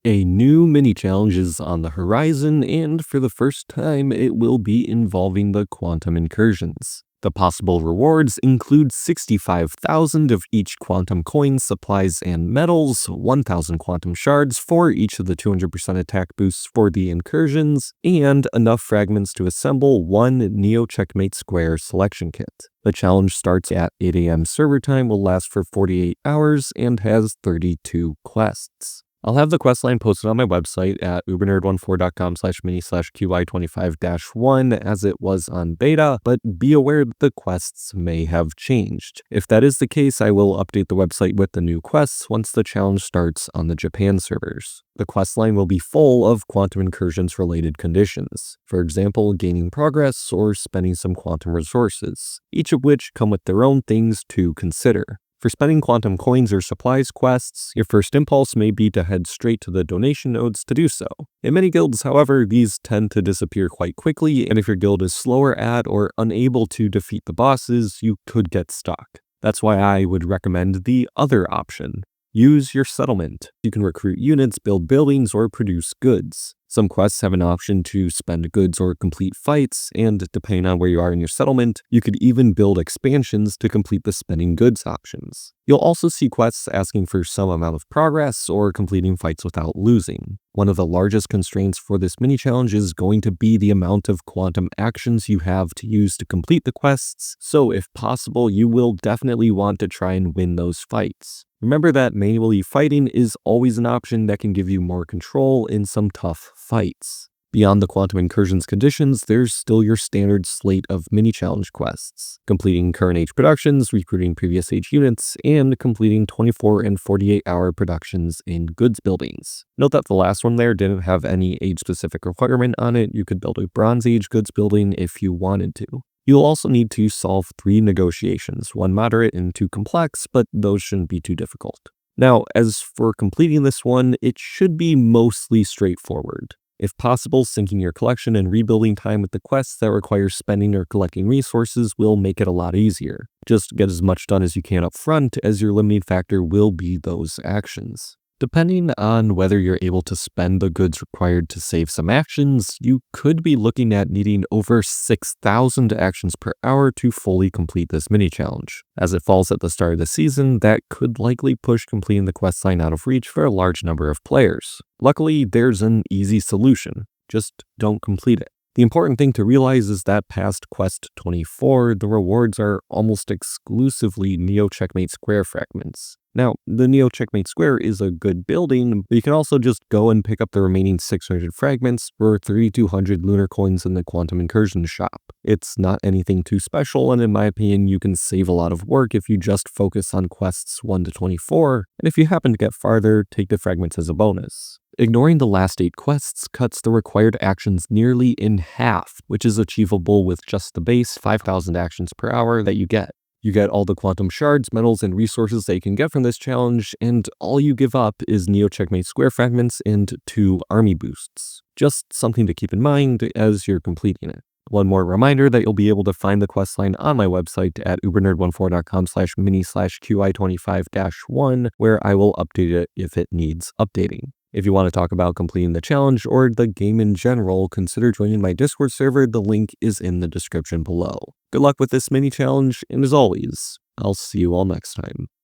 A new mini challenge is on the horizon, and for the first time, it will be involving the Quantum Incursions. The possible rewards include 65,000 of each quantum coins, supplies, and metals, 1,000 quantum shards for each of the 200% attack boosts for the incursions, and enough fragments to assemble one Neo Checkmate Square selection kit. The challenge starts at 8 AM server time, will last for 48 hours, and has 32 quests. I'll have the questline posted on my website at ubernerd14.com/mini/qi25-1 as it was on beta, but be aware that the quests may have changed. If that is the case, I will update the website with the new quests once the challenge starts on the Japan servers. The questline will be full of Quantum Incursions related conditions, for example, gaining progress or spending some quantum resources, each of which come with their own things to consider. For spending quantum coins or supplies quests, your first impulse may be to head straight to the donation nodes to do so. In many guilds, however, these tend to disappear quite quickly, and if your guild is slower at or unable to defeat the bosses, you could get stuck. That's why I would recommend the other option. Use your settlement. You can recruit units, build buildings, or produce goods. Some quests have an option to spend goods or complete fights, and depending on where you are in your settlement, you could even build expansions to complete the spending goods options. You'll also see quests asking for some amount of progress or completing fights without losing. One of the largest constraints for this mini challenge is going to be the amount of quantum actions you have to use to complete the quests, so if possible, you will definitely want to try and win those fights. Remember that manually fighting is always an option that can give you more control in some tough fights. Beyond the Quantum Incursions conditions, there's still your standard slate of mini-challenge quests, completing current age productions, recruiting previous age units, and completing 24 and 48-hour productions in goods buildings. Note that the last one there didn't have any age-specific requirement on it. You could build a Bronze Age goods building if you wanted to. You'll also need to solve 3 negotiations, 1 moderate and 2 complex, but those shouldn't be too difficult. Now, as for completing this one, it should be mostly straightforward. If possible, syncing your collection and rebuilding time with the quests that require spending or collecting resources will make it a lot easier. Just get as much done as you can up front, as your limiting factor will be those actions. Depending on whether you're able to spend the goods required to save some actions, you could be looking at needing over 6,000 actions per hour to fully complete this mini challenge. As it falls at the start of the season, that could likely push completing the questline out of reach for a large number of players. Luckily, there's an easy solution. Just don't complete it. The important thing to realize is that past Quest 24, the rewards are almost exclusively Neo Checkmate Square fragments. Now, the Neo Checkmate Square is a good building, but you can also just go and pick up the remaining 600 fragments for 3,200 lunar coins in the Quantum Incursion shop. It's not anything too special, and in my opinion, you can save a lot of work if you just focus on quests 1 to 24, and if you happen to get farther, take the fragments as a bonus. Ignoring the last 8 quests cuts the required actions nearly in half, which is achievable with just the base 5,000 actions per hour that you get. You get all the quantum shards, metals, and resources that you can get from this challenge, and all you give up is Neo Checkmate Square fragments and 2 army boosts. Just something to keep in mind as you're completing it. One more reminder that you'll be able to find the questline on my website at ubernerd14.com/mini/qi25-1, where I will update it if it needs updating. If you want to talk about completing the challenge or the game in general, consider joining my Discord server. The link is in the description below. Good luck with this mini challenge, and as always, I'll see you all next time.